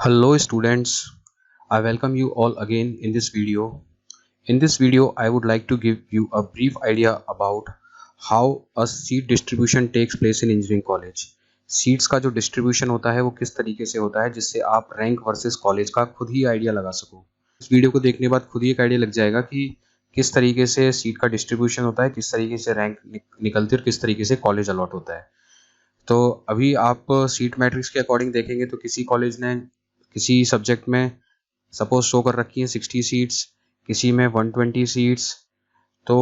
Hello students, I welcome you all again in this video. In this video, I would like to give you a brief idea about how a seat distribution takes place in engineering college. Seats का जो distribution होता है वो किस तरीके से होता है जिससे आप रैंक वर्सेस कॉलेज का खुद ही आइडिया लगा सको। इस वीडियो को देखने के बाद खुद ही एक आइडिया लग जाएगा कि किस तरीके से सीट का डिस्ट्रीब्यूशन होता है, किस तरीके से रैंक निकलती है और किस तरीके से कॉलेज अलॉट होता है। तो अभी आप सीट मैट्रिक्स के अकॉर्डिंग देखेंगे तो किसी कॉलेज ने किसी सब्जेक्ट में सपोज शो कर रखी है 60 सीट्स, किसी में 120 सीट्स। तो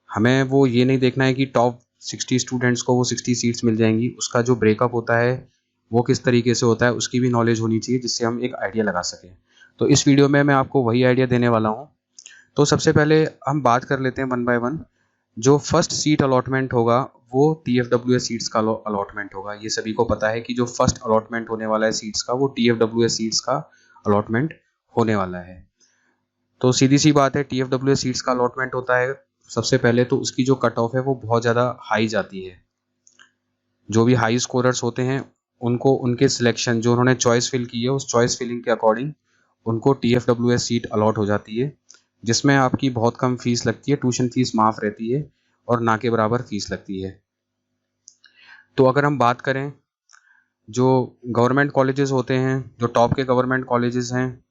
हमें वो ये नहीं देखना है कि टॉप 60 स्टूडेंट्स को वो 60 सीट्स मिल जाएंगी, उसका जो ब्रेकअप होता है वो किस तरीके से होता है उसकी भी नॉलेज होनी चाहिए जिससे हम एक आइडिया लगा सकें। तो इस वीडियो में मैं आपको वही आइडिया देने वाला हूँ। तो सबसे पहले हम बात कर लेते हैं वन बाय वन। जो फर्स्ट सीट अलॉटमेंट होगा वो TFWS सीट्स का अलॉटमेंट होगा। ये सभी को पता है कि जो फर्स्ट अलॉटमेंट होने वाला है सीट्स का वो TFWS सीट्स का अलॉटमेंट होने वाला है। तो सीधी सी बात है, TFWS सीट्स का अलॉटमेंट होता है सबसे पहले तो उसकी जो कट ऑफ है वो बहुत ज़्यादा हाई जाती है। जो भी हाई स्कोरर्स होते हैं उनको उनके सिलेक्शन जो उन्होंने चॉइस फिल की है उस चॉइस फिलिंग के अकॉर्डिंग उनको TFWS सीट अलॉट हो जाती है, जिसमें आपकी बहुत कम फीस लगती है, ट्यूशन फीस माफ़ रहती है और ना के बराबर फीस लगती है। तो अगर हम बात करें जो गवर्नमेंट कॉलेजेस होते हैं, जो टॉप के गवर्नमेंट कॉलेजेस हैं,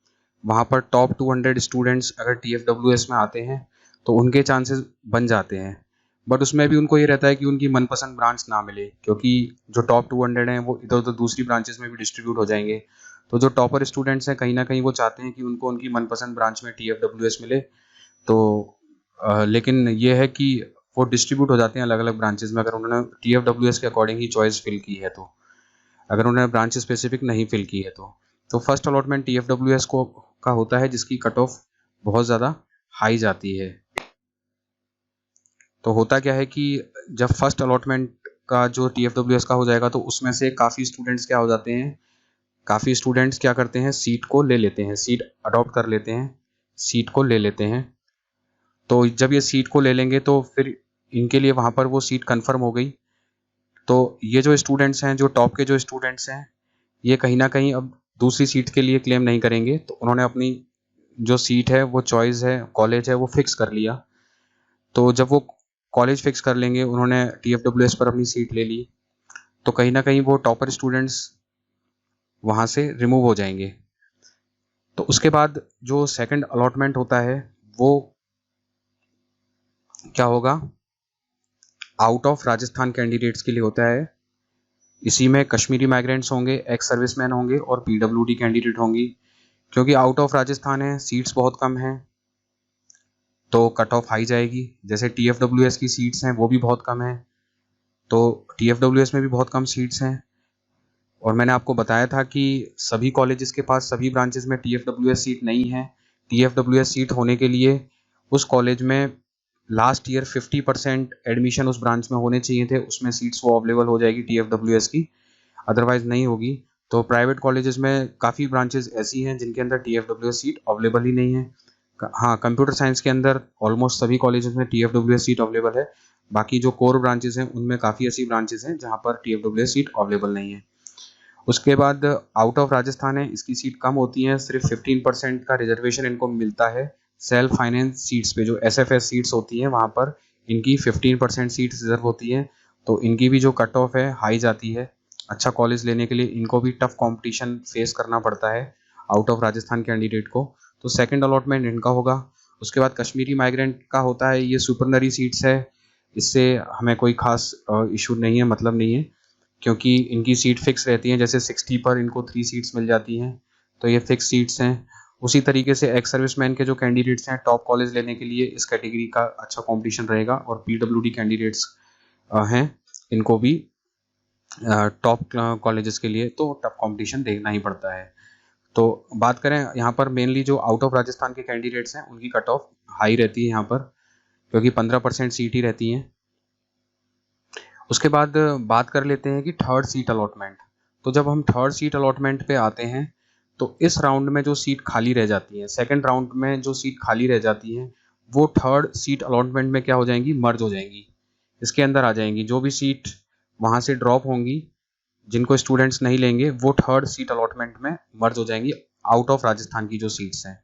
वहाँ पर टॉप 200 स्टूडेंट्स अगर TFWS में आते हैं तो उनके चांसेस बन जाते हैं। बट उसमें भी उनको ये रहता है कि उनकी मनपसंद ब्रांच ना मिले, क्योंकि जो टॉप 200 हैं वो इधर उधर दूसरी ब्रांचेस में भी डिस्ट्रीब्यूट हो जाएंगे। तो जो टॉपर स्टूडेंट्स हैं कहीं ना कहीं वो चाहते हैं कि उनको उनकी मनपसंद ब्रांच में TFWS मिले। तो लेकिन ये है कि वो डिस्ट्रीब्यूट हो जाते हैं अलग अलग ब्रांचेस में अगर उन्होंने TFWS के अकॉर्डिंग ही चॉइस फिल की है। तो अगर उन्होंने ब्रांच स्पेसिफिक नहीं फिल की है तो फर्स्ट अलॉटमेंट TFWS को का होता है जिसकी कट ऑफ बहुत ज़्यादा हाई जाती है। तो होता क्या है कि जब फर्स्ट अलॉटमेंट का जो TFWS का हो जाएगा तो उसमें से काफ़ी स्टूडेंट्स क्या हो जाते हैं, काफ़ी स्टूडेंट्स क्या करते हैं, सीट को ले लेते हैं, सीट अडॉप्ट कर लेते हैं, सीट को ले लेते हैं। तो जब ये सीट को ले लेंगे तो फिर इनके लिए वहाँ पर वो सीट कंफर्म हो गई। तो ये जो स्टूडेंट्स हैं, जो टॉप के जो स्टूडेंट्स हैं, ये कहीं ना कहीं अब दूसरी सीट के लिए क्लेम नहीं करेंगे। तो उन्होंने अपनी जो सीट है, वो चॉइस है, कॉलेज है, वो फिक्स कर लिया। तो जब वो कॉलेज फिक्स कर लेंगे, उन्होंने TFWS पर अपनी सीट ले ली, तो कहीं ना कहीं वो टॉपर स्टूडेंट्स वहाँ से रिमूव हो जाएंगे। तो उसके बाद जो सेकंड अलॉटमेंट होता है वो क्या होगा, आउट ऑफ राजस्थान कैंडिडेट्स के लिए होता है। इसी में कश्मीरी माइग्रेंट्स होंगे, एक्स सर्विसमैन होंगे और PWD कैंडिडेट होंगी। क्योंकि आउट ऑफ राजस्थान है, सीट्स बहुत कम हैं, तो कट ऑफ हाई जाएगी। जैसे TFWS की सीट्स हैं वो भी बहुत कम हैं, तो TFWS में भी बहुत कम सीट्स हैं। और मैंने आपको बताया था कि सभी कॉलेजेस के पास सभी ब्रांचेस में TFWS सीट नहीं है। TFWS सीट होने के लिए उस कॉलेज में लास्ट ईयर 50% एडमिशन उस ब्रांच में होने चाहिए थे, उसमें सीट्स वो अवेलेबल हो जाएगी TFWS की, अदरवाइज नहीं होगी। तो प्राइवेट कॉलेजेस में काफ़ी ब्रांचेस ऐसी हैं जिनके अंदर TFWS सीट अवेलेबल ही नहीं है। हाँ, कंप्यूटर साइंस के अंदर ऑलमोस्ट सभी कॉलेजेस में TFWS सीट अवेलेबल है। बाकी जो कोर ब्रांचेस हैं उनमें काफ़ी ऐसी ब्रांचेस हैं जहाँ पर TFWS सीट अवेलेबल नहीं है। उसके बाद आउट ऑफ राजस्थान है, इसकी सीट कम होती है, सिर्फ 15% का रिजर्वेशन इनको मिलता है। सेल्फ फाइनेंस सीट्स पे जो SFS सीट्स होती हैं वहाँ पर इनकी 15% सीट्स रिजर्व होती हैं। तो इनकी भी जो कट ऑफ है हाई जाती है। अच्छा कॉलेज लेने के लिए इनको भी टफ कंपटीशन फेस करना पड़ता है आउट ऑफ राजस्थान कैंडिडेट को। तो सेकंड अलॉटमेंट इनका होगा। उसके बाद कश्मीरी माइग्रेंट का होता है, ये सुपरनरी सीट्स है, इससे हमें कोई खास इशू नहीं है, मतलब नहीं है, क्योंकि इनकी सीट फिक्स रहती है। जैसे 60 पर इनको 3 सीट्स मिल जाती हैं, तो ये फिक्स सीट्स हैं। उसी तरीके से एक्स सर्विसमैन के जो कैंडिडेट्स हैं टॉप कॉलेज लेने के लिए इस कैटेगरी का अच्छा कंपटीशन रहेगा। और PWD कैंडिडेट्स हैं, इनको भी टॉप कॉलेजेस के लिए तो टफ कंपटीशन देखना ही पड़ता है। तो बात करें यहाँ पर मेनली जो आउट ऑफ राजस्थान के कैंडिडेट्स हैं उनकी कट ऑफ हाई रहती है यहाँ पर, क्योंकि 15% सीट ही रहती हैं। उसके बाद बात कर लेते हैं कि थर्ड सीट अलॉटमेंट। तो जब हम थर्ड सीट अलॉटमेंट पे आते हैं तो इस राउंड में जो सीट खाली रह जाती है, सेकंड राउंड में जो सीट खाली रह जाती है वो थर्ड सीट अलॉटमेंट में क्या हो जाएंगी, मर्ज हो जाएंगी, इसके अंदर आ जाएंगी। जो भी सीट वहाँ से ड्रॉप होंगी, जिनको स्टूडेंट्स नहीं लेंगे वो थर्ड सीट अलॉटमेंट में मर्ज हो जाएंगी आउट ऑफ राजस्थान की जो सीट्स हैं।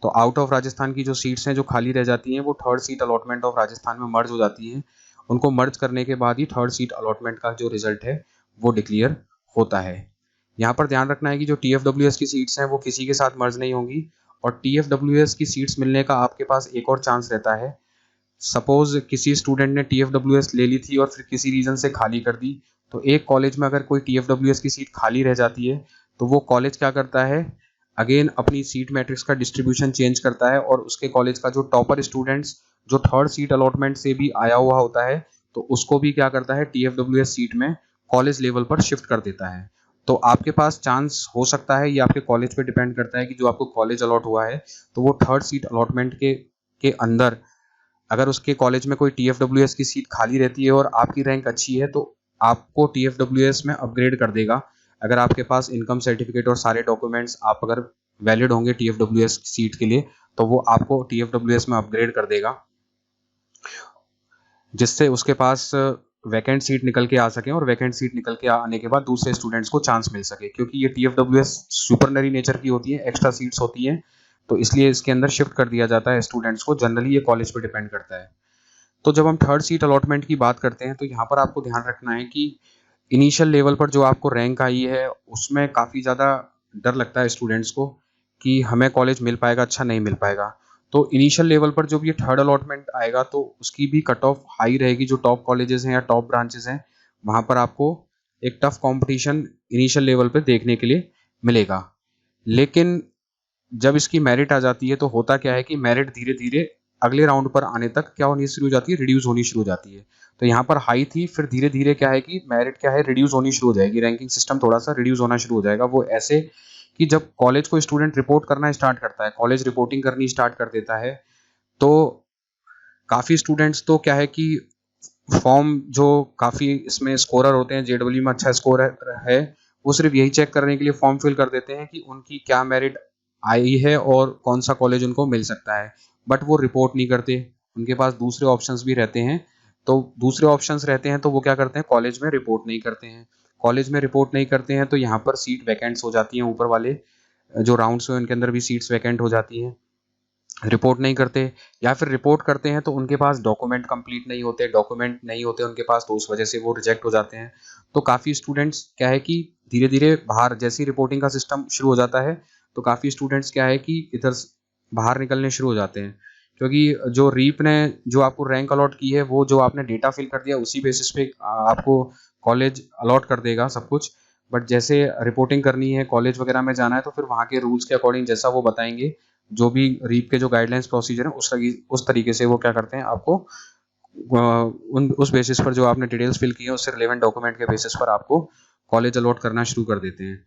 तो आउट ऑफ राजस्थान की जो सीट्स हैं जो खाली रह जाती हैं वो third seat allotment of Rajasthan में मर्ज हो जाती हैं। उनको मर्ज करने के बाद ही थर्ड सीट अलॉटमेंट का जो रिजल्ट है वो डिक्लेयर होता है। यहाँ पर ध्यान रखना है कि जो TFWS की सीट्स हैं वो किसी के साथ मर्ज नहीं होंगी, और TFWS की सीट्स मिलने का आपके पास एक और चांस रहता है। सपोज किसी स्टूडेंट ने TFWS ले ली थी और फिर किसी रीजन से खाली कर दी, तो एक कॉलेज में अगर कोई TFWS की सीट खाली रह जाती है तो वो कॉलेज क्या करता है, अगेन अपनी सीट मैट्रिक्स का डिस्ट्रीब्यूशन चेंज करता है, और उसके कॉलेज का जो टॉपर स्टूडेंट्स जो थर्ड सीट अलॉटमेंट से भी आया हुआ होता है तो उसको भी क्या करता है, TFWS सीट में कॉलेज लेवल पर शिफ्ट कर देता है। तो आपके पास चांस हो सकता है, ये आपके कॉलेज पे डिपेंड करता है कि जो आपको कॉलेज अलॉट हुआ है तो वो थर्ड सीट अलॉटमेंट के अंदर अगर उसके कॉलेज में कोई TFWS की सीट खाली रहती है और आपकी रैंक अच्छी है तो आपको TFWS में अपग्रेड कर देगा। अगर आपके पास इनकम सर्टिफिकेट और सारे डॉक्यूमेंट्स आप अगर वैलिड होंगे TFWS सीट के लिए तो वो आपको TFWS में अपग्रेड कर देगा, जिससे उसके पास वैकेंट सीट निकल के आ सके, और वैकेंट सीट निकल के आने के बाद दूसरे स्टूडेंट्स को चांस मिल सके। क्योंकि ये TFWS सुपरनरी नेचर की होती है, एक्स्ट्रा सीट्स होती हैं, तो इसलिए इसके अंदर शिफ्ट कर दिया जाता है स्टूडेंट्स को। जनरली ये कॉलेज पे डिपेंड करता है। तो जब हम थर्ड सीट अलॉटमेंट की बात करते हैं तो यहाँ पर आपको ध्यान रखना है कि इनिशियल लेवल पर जो आपको रैंक आई है उसमें काफ़ी ज़्यादा डर लगता है स्टूडेंट्स को कि हमें कॉलेज मिल पाएगा, अच्छा नहीं मिल पाएगा। तो इनिशियल लेवल पर जब ये थर्ड अलॉटमेंट आएगा तो उसकी भी कट ऑफ हाई रहेगी। जो टॉप कॉलेजेस हैं या टॉप ब्रांचेस हैं वहाँ पर आपको एक टफ कंपटीशन इनिशियल लेवल पे देखने के लिए मिलेगा। लेकिन जब इसकी मेरिट आ जाती है तो होता क्या है कि मेरिट धीरे धीरे अगले राउंड पर आने तक क्या होनी शुरू हो जाती है, रिड्यूस होनी शुरू हो जाती है। तो यहाँ पर हाई थी, फिर धीरे धीरे क्या है कि मेरिट क्या है, रिड्यूस होनी शुरू हो जाएगी, रैंकिंग सिस्टम थोड़ा सा रिड्यूस होना शुरू हो जाएगा। वो ऐसे कि जब कॉलेज को स्टूडेंट रिपोर्ट करना स्टार्ट करता है, कॉलेज रिपोर्टिंग करनी स्टार्ट कर देता है, तो काफ़ी स्टूडेंट्स तो क्या है कि फॉर्म जो काफ़ी इसमें स्कोरर होते हैं, JEE में अच्छा स्कोर है, वो सिर्फ यही चेक करने के लिए फॉर्म फिल कर देते हैं कि उनकी क्या मेरिट आई है और कौन सा कॉलेज उनको मिल सकता है, बट वो रिपोर्ट नहीं करते। उनके पास दूसरे ऑप्शंस भी रहते हैं, तो दूसरे ऑप्शंस रहते हैं तो वो क्या करते हैं, कॉलेज में रिपोर्ट नहीं करते हैं। कॉलेज में रिपोर्ट नहीं करते हैं तो यहाँ पर सीट वैकेंट्स हो जाती हैं, ऊपर वाले जो राउंड्स हैं उनके अंदर भी सीट्स वैकेंट हो जाती हैं। रिपोर्ट नहीं करते, या फिर रिपोर्ट करते हैं तो उनके पास डॉक्यूमेंट कंप्लीट नहीं होते, डॉक्यूमेंट नहीं होते उनके पास, तो उस वजह से वो रिजेक्ट हो जाते हैं। तो काफ़ी स्टूडेंट्स क्या है कि धीरे धीरे बाहर, जैसी रिपोर्टिंग का सिस्टम शुरू हो जाता है तो काफ़ी स्टूडेंट्स क्या है कि इधर बाहर निकलने शुरू हो जाते हैं। क्योंकि जो रीप ने जो आपको रैंक अलॉट की है वो जो आपने डेटा फिल कर दिया उसी बेसिस पे आपको कॉलेज अलॉट कर देगा सब कुछ। बट जैसे रिपोर्टिंग करनी है, कॉलेज वगैरह में जाना है, तो फिर वहाँ के रूल्स के अकॉर्डिंग जैसा वो बताएंगे, जो भी रीप के जो गाइडलाइंस प्रोसीजर है उस तरीके से वो क्या करते हैं, आपको उस बेसिस पर जो आपने डिटेल्स फिल की है उससे रिलेवेंट डॉक्यूमेंट के बेसिस पर आपको कॉलेज अलॉट करना शुरू कर देते हैं।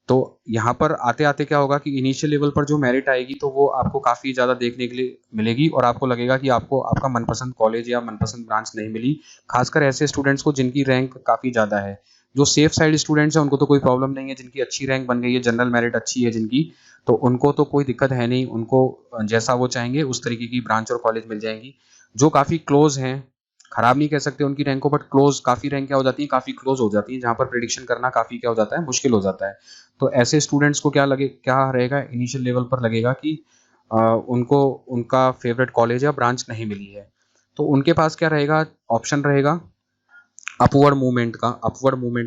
तो यहाँ पर आते आते क्या होगा कि इनिशियल लेवल पर जो मेरिट आएगी तो वो आपको काफ़ी ज़्यादा देखने के लिए मिलेगी, और आपको लगेगा कि आपको आपका मनपसंद कॉलेज या मनपसंद ब्रांच नहीं मिली। खासकर ऐसे स्टूडेंट्स को जिनकी रैंक काफ़ी ज़्यादा है। जो सेफ साइड स्टूडेंट्स हैं उनको तो कोई प्रॉब्लम नहीं है, जिनकी अच्छी रैंक बन गई है, जनरल मेरिट अच्छी है जिनकी, तो उनको तो कोई दिक्कत है नहीं, उनको जैसा वो चाहेंगे उस तरीके की ब्रांच और कॉलेज मिल जाएंगी। जो काफ़ी क्लोज हैं, खराब नहीं कह सकते उनकी रैंक को, बट क्लोज, काफ़ी रैंक क्या हो जाती है, काफ़ी क्लोज हो जाती है, जहाँ पर प्रिडिक्शन करना काफ़ी क्या हो जाता है, मुश्किल हो जाता है। तो ऐसे स्टूडेंट्स को क्या रहेगा, इनिशियल लेवल पर लगेगा कि उनको उनका फेवरेट कॉलेज या ब्रांच नहीं मिली है, तो उनके पास क्या रहेगा, ऑप्शन रहेगा अपवर्ड मूवमेंट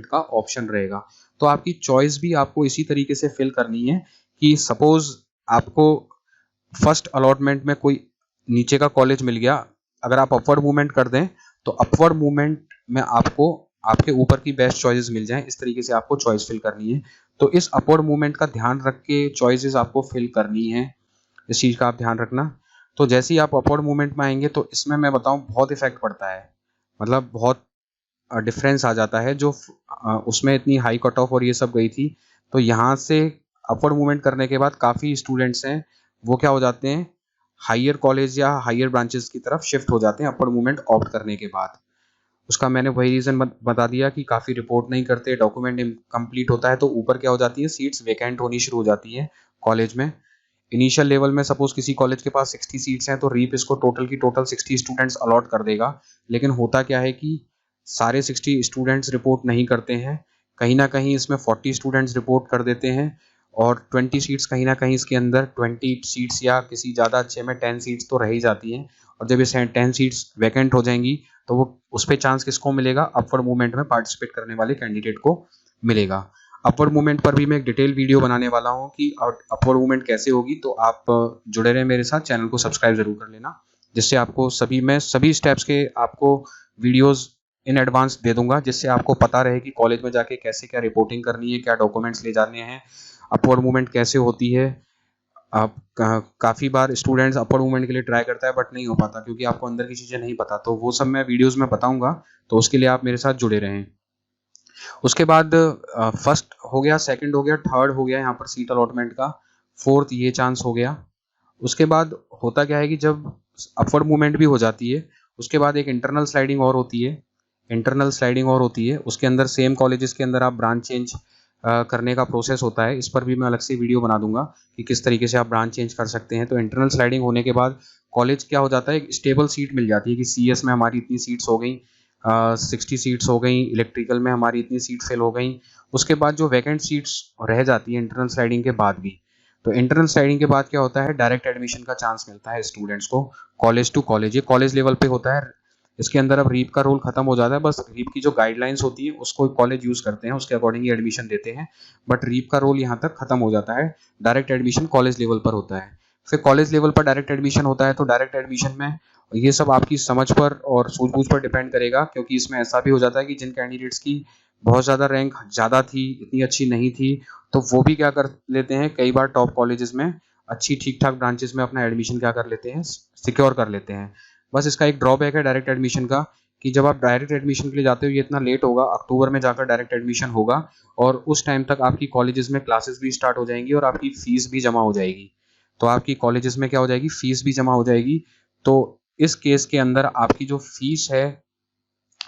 का ऑप्शन रहेगा। तो आपकी चॉइस भी आपको इसी तरीके से फिल करनी है कि सपोज आपको फर्स्ट अलॉटमेंट में कोई नीचे का कॉलेज मिल गया, अगर आप अपवर्ड मूवमेंट कर दें तो अपवर्ड मूवमेंट में आपको आपके ऊपर की बेस्ट चॉइसेस मिल जाएं, इस तरीके से आपको चॉइस फिल करनी है। तो इस अपवर्ड मूवमेंट का ध्यान रख के चॉइसेस आपको फिल करनी है, इस चीज़ का आप ध्यान रखना। तो जैसे ही आप अपवर्ड मूवमेंट में आएंगे तो इसमें मैं बताऊं बहुत इफेक्ट पड़ता है, मतलब बहुत डिफरेंस आ जाता है। जो उसमें इतनी हाई कट ऑफ और ये सब गई थी, तो यहाँ से अपवर्ड मूवमेंट करने के बाद काफ़ी स्टूडेंट्स हैं वो क्या हो जाते हैं, हायर कॉलेज या हायर ब्रांचेस की तरफ शिफ्ट हो जाते हैं अपवर्ड मूवमेंट ऑप्ट करने के बाद। उसका मैंने वही रीज़न बता दिया कि काफ़ी रिपोर्ट नहीं करते, डॉक्यूमेंट इनकम्प्लीट होता है, तो ऊपर क्या हो जाती है, सीट्स वैकेंट होनी शुरू हो जाती है कॉलेज में। इनिशियल लेवल में सपोज किसी कॉलेज के पास 60 सीट्स हैं तो रीप इसको टोटल की टोटल 60 स्टूडेंट्स अलॉट कर देगा। लेकिन होता क्या है कि सारे 60 स्टूडेंट्स रिपोर्ट नहीं करते हैं, कहीं ना कहीं इसमें 40 स्टूडेंट्स रिपोर्ट कर देते हैं और 20 सीट्स कहीं ना कहीं इसके अंदर 20 सीट्स या किसी ज़्यादा अच्छे में 10 सीट्स तो रह ही जाती हैं। और जब ये 10 सीट्स वैकेंट हो जाएंगी तो वो उस पर चांस किसको मिलेगा, अपवर्ड मूवमेंट में पार्टिसिपेट करने वाले कैंडिडेट को मिलेगा। अपवर्ड मूवमेंट पर भी मैं एक डिटेल वीडियो बनाने वाला हूँ कि अपवर्ड मूवमेंट कैसे होगी, तो आप जुड़े रहें मेरे साथ, चैनल को सब्सक्राइब जरूर कर लेना, जिससे आपको सभी स्टेप्स के आपको वीडियोस इन एडवांस दे दूंगा, जिससे आपको पता रहे कि कॉलेज में जाके कैसे क्या रिपोर्टिंग करनी है, क्या डॉक्यूमेंट्स ले जाने हैं, अपवर्ड मूवमेंट कैसे होती है। आप काफ़ी बार स्टूडेंट्स अपवर्ड मूवमेंट के लिए ट्राई करता है बट नहीं हो पाता क्योंकि आपको अंदर की चीज़ें नहीं पता, तो वो सब मैं वीडियोस में बताऊंगा, तो उसके लिए आप मेरे साथ जुड़े रहें। उसके बाद फर्स्ट हो गया, सेकंड हो गया, थर्ड हो गया यहाँ पर सीट अलॉटमेंट का, फोर्थ ये चांस हो गया। उसके बाद होता क्या है कि जब अपवर्ड मूवमेंट भी हो जाती है, उसके बाद एक इंटरनल स्लाइडिंग और होती है। उसके अंदर सेम कॉलेजेस के अंदर आप ब्रांच चेंज करने का प्रोसेस होता है। इस पर भी मैं अलग से वीडियो बना दूंगा कि किस तरीके से आप ब्रांच चेंज कर सकते हैं। तो इंटरनल स्लाइडिंग होने के बाद कॉलेज क्या हो जाता है, एक स्टेबल सीट मिल जाती है कि CS में हमारी इतनी सीट्स हो गई, 60 सीट्स हो गई, इलेक्ट्रिकल में हमारी इतनी सीट फिल हो गई। उसके बाद जो वैकेंट सीट्स रह जाती है इंटरनल स्लाइडिंग के बाद भी, तो इंटरनल स्लाइडिंग के बाद क्या होता है, डायरेक्ट एडमिशन का चांस मिलता है स्टूडेंट्स को कॉलेज टू कॉलेज। ये कॉलेज लेवल पे होता है। इसके अंदर अब रीप का रोल खत्म हो जाता है, बस रीप की जो गाइडलाइंस होती है उसको कॉलेज यूज करते हैं, उसके अकॉर्डिंग ही एडमिशन देते हैं, बट रीप का रोल यहाँ तक खत्म हो जाता है। डायरेक्ट एडमिशन कॉलेज लेवल पर होता है। फिर कॉलेज लेवल पर डायरेक्ट एडमिशन होता है, तो डायरेक्ट एडमिशन में ये सब आपकी समझ पर और सूझबूझ पर डिपेंड करेगा, क्योंकि इसमें ऐसा भी हो जाता है कि जिन कैंडिडेट्स की बहुत ज़्यादा रैंक ज़्यादा थी, इतनी अच्छी नहीं थी, तो वो भी क्या कर लेते हैं, कई बार टॉप कॉलेजेस में अच्छी ठीक ठाक ब्रांचेस में अपना एडमिशन क्या कर लेते हैं, सिक्योर कर लेते हैं। बस इसका एक ड्रॉबैक है डायरेक्ट एडमिशन का कि जब आप डायरेक्ट एडमिशन के लिए जाते हो ये इतना लेट होगा, अक्टूबर में जाकर डायरेक्ट एडमिशन होगा और उस टाइम तक आपकी कॉलेजेस में क्लासेस भी स्टार्ट हो जाएंगी और आपकी फीस भी जमा हो जाएगी। तो आपकी कॉलेजेस में क्या हो जाएगी, फीस भी जमा हो जाएगी। तो इस केस के अंदर आपकी जो फीस है,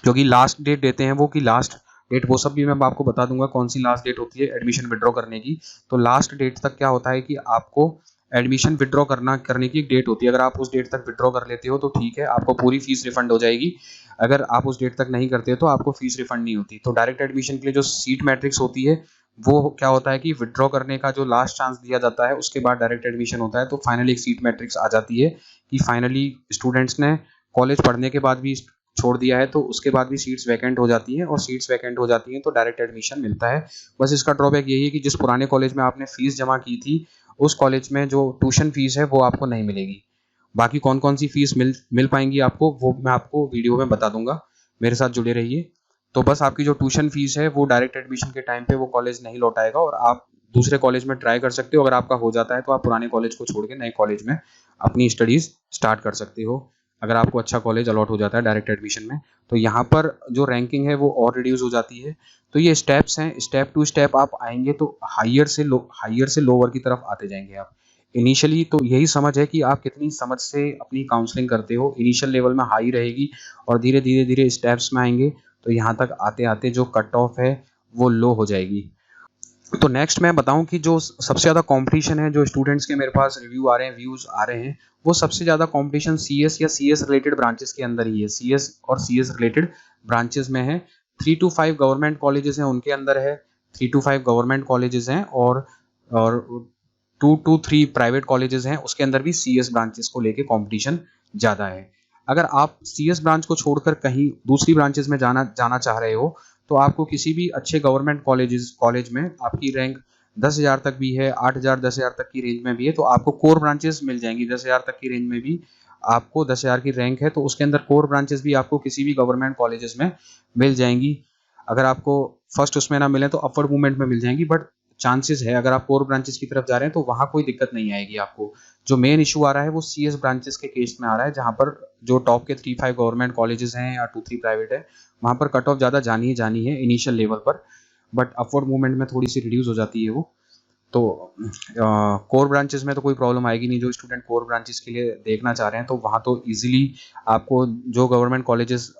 जो कि लास्ट डेट देते हैं वो, कि लास्ट डेट वो सब भी मैं आपको बता दूंगा कौन सी लास्ट डेट होती है एडमिशन विड्रॉ करने की। तो लास्ट डेट तक क्या होता है कि आपको एडमिशन विड्रॉ करने की एक डेट होती है। अगर आप उस डेट तक विड्रॉ कर लेते हो तो ठीक है, आपको पूरी फीस रिफंड हो जाएगी। अगर आप उस डेट तक नहीं करते हो तो आपको फीस रिफंड नहीं होती। तो डायरेक्ट एडमिशन के लिए जो सीट मैट्रिक्स होती है वो क्या होता है कि विड्रॉ करने का जो लास्ट चांस दिया जाता है उसके बाद डायरेक्ट एडमिशन होता है। तो फाइनली एक सीट मैट्रिक्स आ जाती है कि फाइनली स्टूडेंट्स ने कॉलेज पढ़ने के बाद भी छोड़ दिया है, तो उसके बाद भी सीट्स वैकेंट हो जाती हैं, और सीट्स वैकेंट हो जाती हैं तो डायरेक्ट एडमिशन मिलता है। बस इसका ड्रॉबैक यही है कि जिस पुराने कॉलेज में आपने फीस जमा की थी उस कॉलेज में जो ट्यूशन फीस है वो आपको नहीं मिलेगी। बाकी कौन कौन सी फीस मिल पाएंगी आपको वो मैं आपको वीडियो में बता दूंगा, मेरे साथ जुड़े रहिए। तो बस आपकी जो ट्यूशन फीस है वो डायरेक्ट एडमिशन के टाइम पे वो कॉलेज नहीं लौटाएगा और आप दूसरे कॉलेज में ट्राई कर सकते हो। अगर आपका हो जाता है तो आप पुराने कॉलेज को छोड़ के नए कॉलेज में अपनी स्टडीज स्टार्ट कर सकते हो, अगर आपको अच्छा कॉलेज अलॉट हो जाता है डायरेक्ट एडमिशन में। तो यहाँ पर जो रैंकिंग है वो और रिड्यूस हो जाती है। तो ये स्टेप्स हैं, स्टेप टू स्टेप आप आएंगे तो हायर से लोअर की तरफ आते जाएंगे आप। इनिशियली तो यही समझ है कि आप कितनी समझ से अपनी काउंसलिंग करते हो। इनिशियल लेवल में हाई रहेगी और धीरे धीरे स्टेप्स में आएंगे तो यहाँ तक आते आते जो कट ऑफ है वो लो हो जाएगी। तो नेक्स्ट मैं बताऊं कि जो सबसे ज़्यादा कंपटीशन है, जो स्टूडेंट्स के मेरे पास रिव्यू आ रहे हैं, व्यूज़ आ रहे हैं, वो सबसे ज़्यादा कंपटीशन CS या CS रिलेटेड ब्रांचेस के अंदर ही है। CS और CS रिलेटेड ब्रांचेस में है। 3 to 5 गवर्नमेंट कॉलेजेस हैं उनके अंदर है, 3 to 5 गवर्नमेंट कॉलेजेस हैं और 2 to 3 प्राइवेट कॉलेजेस हैं, उसके अंदर भी CS ब्रांचेस को लेके कंपटीशन ज़्यादा है। अगर आप CS ब्रांच को छोड़कर कहीं दूसरी ब्रांचेस में जाना चाह रहे हो तो आपको किसी भी अच्छे गवर्नमेंट कॉलेज में आपकी रैंक 10,000 तक भी है, 8,000 10,000 तक की रेंज में भी है, तो आपको कोर ब्रांचेस मिल जाएंगी। 10,000 तक की रेंज में भी आपको 10,000 की रैंक है तो उसके अंदर कोर ब्रांचेस भी आपको किसी भी गवर्नमेंट कॉलेजेस में मिल जाएंगी। अगर आपको फर्स्ट उसमें ना मिले तो अपवर्ड मूवमेंट में मिल जाएंगी, बट चांसेस है अगर आप कोर ब्रांचेस की तरफ जा रहे हैं तो वहाँ कोई दिक्कत नहीं आएगी आपको। जो मेन इशू आ रहा है वो CS ब्रांचेस के केस में आ रहा है, जहाँ पर जो टॉप के 3-5 गवर्नमेंट कॉलेजेस हैं या 2-3 प्राइवेट है, वहाँ पर कट ऑफ ज़्यादा जानी है इनिशियल लेवल पर, बट अपवर्ड मूवमेंट में थोड़ी सी रिड्यूस हो जाती है वो। तो कोर ब्रांचेस में तो कोई प्रॉब्लम आएगी नहीं। जो स्टूडेंट कोर ब्रांचेस के लिए देखना चाह रहे हैं तो वहाँ तो इजीली आपको जो गवर्नमेंट कॉलेजेस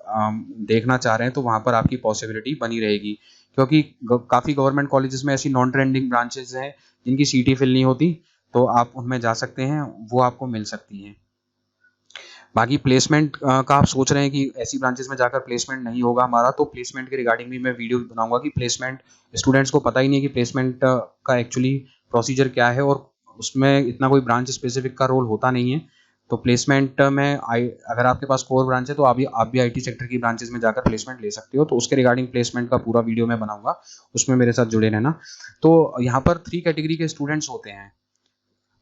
देखना चाह रहे हैं तो वहाँ पर आपकी पॉसिबिलिटी बनी रहेगी, क्योंकि काफ़ी गवर्नमेंट कॉलेजेस में ऐसी नॉन ट्रेंडिंग ब्रांचेस हैं जिनकी सीटें फिल नहीं होती, तो आप उनमें जा सकते हैं, वो आपको मिल सकती हैं। बाकी प्लेसमेंट का आप सोच रहे हैं कि ऐसी ब्रांचेस में जाकर प्लेसमेंट नहीं होगा हमारा, तो प्लेसमेंट के रिगार्डिंग भी मैं वीडियो बनाऊंगा कि प्लेसमेंट स्टूडेंट्स को पता ही नहीं है कि प्लेसमेंट का एक्चुअली प्रोसीजर क्या है, और उसमें इतना कोई ब्रांच स्पेसिफिक का रोल होता नहीं है। तो प्लेसमेंट में अगर आपके पास कोर ब्रांच है तो आप भी आईटी सेक्टर की ब्रांचेस में जाकर प्लेसमेंट ले सकते हो, तो उसके रिगार्डिंग प्लेसमेंट का पूरा वीडियो मैं बनाऊंगा, उसमें मेरे साथ जुड़े रहना। तो यहाँ पर 3 कैटेगरी के स्टूडेंट्स होते हैं।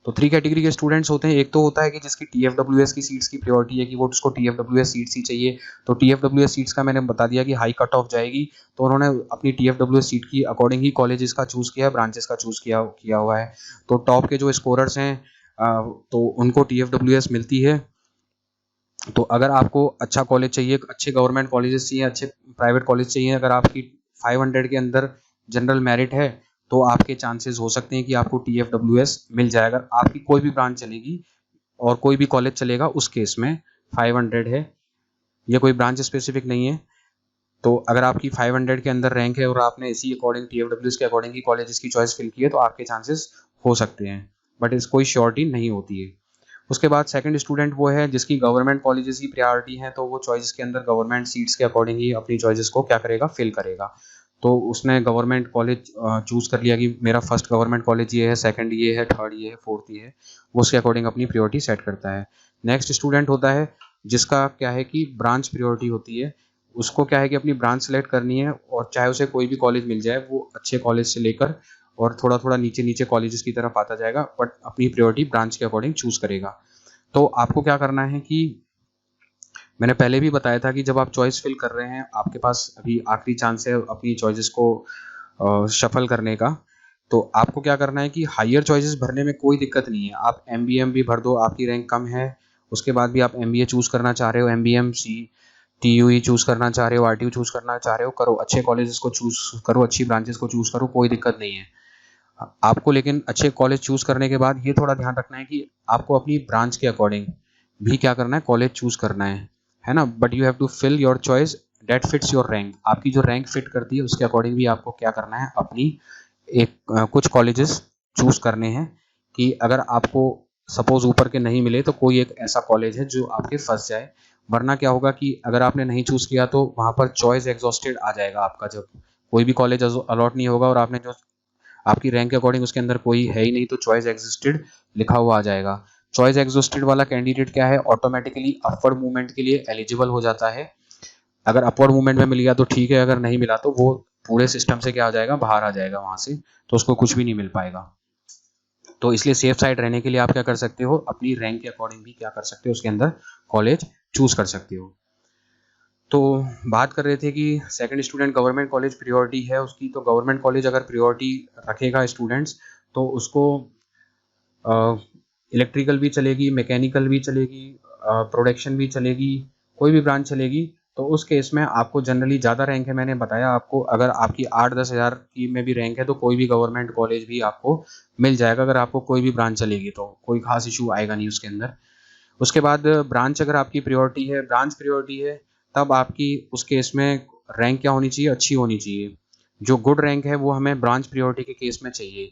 तो 3 कैटेगरी के स्टूडेंट्स होते हैं। एक तो होता है कि जिसकी टीएफडब्ल्यूएस की सीट्स की प्रायोरिटी है कि वो उसको टीएफडब्ल्यूएस सीट्स ही चाहिए। तो टीएफडब्ल्यूएस सीट्स का मैंने बता दिया कि हाई कट ऑफ जाएगी, तो उन्होंने अपनी टीएफडब्ल्यूएस सीट की अकॉर्डिंग ही कॉलेजेस का चूज़ किया है, ब्रांचेस का चूज़ किया हुआ है। तो टॉप के जो स्कोरर्स हैं तो उनको टीएफडब्ल्यूएस मिलती है। तो अगर आपको अच्छा कॉलेज चाहिए, अच्छे गवर्नमेंट कॉलेजेस चाहिए, अच्छे प्राइवेट कॉलेज चाहिए, अगर आपकी 500 के अंदर जनरल मेरिट है तो आपके चांसेस हो सकते हैं कि आपको टीएफडब्ल्यूएस मिल जाएगा। आपकी कोई भी ब्रांच चलेगी और कोई भी कॉलेज चलेगा उस केस में 500 है, ये कोई ब्रांच स्पेसिफिक नहीं है। तो अगर आपकी 500 के अंदर रैंक है और आपने इसी अकॉर्डिंग टीएफडब्ल्यूएस के अकॉर्डिंग ही कॉलेजेस की चॉइस फिल की है तो आपके चांसेस हो सकते हैं, बट इस कोई श्योरिटी नहीं होती है। उसके बाद सेकंड स्टूडेंट वो है जिसकी गवर्नमेंट कॉलेजेस की प्रायोरिटी है, तो वो चॉइस के अंदर गवर्नमेंट सीट्स के अकॉर्डिंग ही अपनी चॉइसेस को क्या करेगा, फिल करेगा। तो उसने गवर्नमेंट कॉलेज चूज कर लिया कि मेरा फर्स्ट गवर्नमेंट कॉलेज ये है, सेकंड ये है, थर्ड ये है, फोर्थ ये है, वो उसके अकॉर्डिंग अपनी प्रायोरिटी सेट करता है। नेक्स्ट स्टूडेंट होता है जिसका क्या है कि ब्रांच प्रायोरिटी होती है, उसको क्या है कि अपनी ब्रांच सेलेक्ट करनी है और चाहे उसे कोई भी कॉलेज मिल जाए, वो अच्छे कॉलेज से लेकर और थोड़ा थोड़ा नीचे नीचे कॉलेजेस की तरफ आता जाएगा, बट अपनी प्रायोरिटी ब्रांच के अकॉर्डिंग चूज करेगा। तो आपको क्या करना है कि मैंने पहले भी बताया था कि जब आप चॉइस फिल कर रहे हैं, आपके पास अभी आखिरी चांस है अपनी चॉइसेस को शफल करने का। तो आपको क्या करना है कि हायर चॉइसेस भरने में कोई दिक्कत नहीं है, आप एमबीएम भी भर दो, आपकी रैंक कम है उसके बाद भी आप एमबीए चूज करना चाह रहे हो, एमबीएम सी टीयूई चूज करना चाह रहे हो, आरटीयू चूज करना चाह रहे हो, करो, अच्छे कॉलेजेस को चूज करो, अच्छी ब्रांचेस को चूज करो, कोई दिक्कत नहीं है आपको। लेकिन अच्छे कॉलेज चूज करने के बाद ये थोड़ा ध्यान रखना है कि आपको अपनी ब्रांच के अकॉर्डिंग भी क्या करना है, कॉलेज चूज करना है ना। But you have to fill your choice that fits your rank, आपकी जो रैंक फिट करती है उसके अकॉर्डिंग भी आपको क्या करना है, अपनी कुछ कॉलेजेस चूज करने हैं कि अगर आपको सपोज ऊपर के नहीं मिले तो कोई एक ऐसा कॉलेज है जो आपके फंस जाए। वरना क्या होगा कि अगर आपने नहीं चूज किया तो वहां पर चॉइस एग्जॉस्टेड आ जाएगा आपका, जब कोई भी कॉलेज अलॉट नहीं होगा और आपने जो आपकी रैंक के अकॉर्डिंग उसके अंदर कोई है ही नहीं तो चॉइस एग्जिस्टेड लिखा हुआ आ जाएगा। चॉइस एग्जिस्टेड वाला कैंडिडेट क्या है, ऑटोमेटिकली अपवर्ड मूवमेंट के लिए एलिजिबल हो जाता है। अगर अपवर्ड मूवमेंट में मिल गया तो ठीक है, अगर नहीं मिला तो वो पूरे सिस्टम से क्या आ जाएगा, बाहर आ जाएगा वहां से, तो उसको कुछ भी नहीं मिल पाएगा। तो इसलिए सेफ साइड रहने के लिए आप क्या कर सकते हो, अपनी रैंक के अकॉर्डिंग भी क्या कर सकते हो, उसके अंदर कॉलेज चूज कर सकते हो। तो बात कर रहे थे कि second student government college priority है उसकी, तो गवर्नमेंट कॉलेज अगर प्रायोरिटी रखेगा स्टूडेंट्स तो उसको इलेक्ट्रिकल भी चलेगी, मैकेनिकल भी चलेगी, प्रोडक्शन भी चलेगी, कोई भी ब्रांच चलेगी। तो उस केस में आपको जनरली ज़्यादा रैंक है, मैंने बताया आपको, अगर आपकी 8-10 हज़ार की में भी रैंक है तो कोई भी गवर्नमेंट कॉलेज भी आपको मिल जाएगा, अगर आपको कोई भी ब्रांच चलेगी तो कोई खास इशू आएगा नहीं उसके अंदर। उसके बाद ब्रांच अगर आपकी प्रायोरिटी है, ब्रांच प्रायोरिटी है, तब आपकी उस केस में रैंक क्या होनी चाहिए, अच्छी होनी चाहिए। जो गुड रैंक है वो हमें ब्रांच प्रायोरिटी के केस में चाहिए।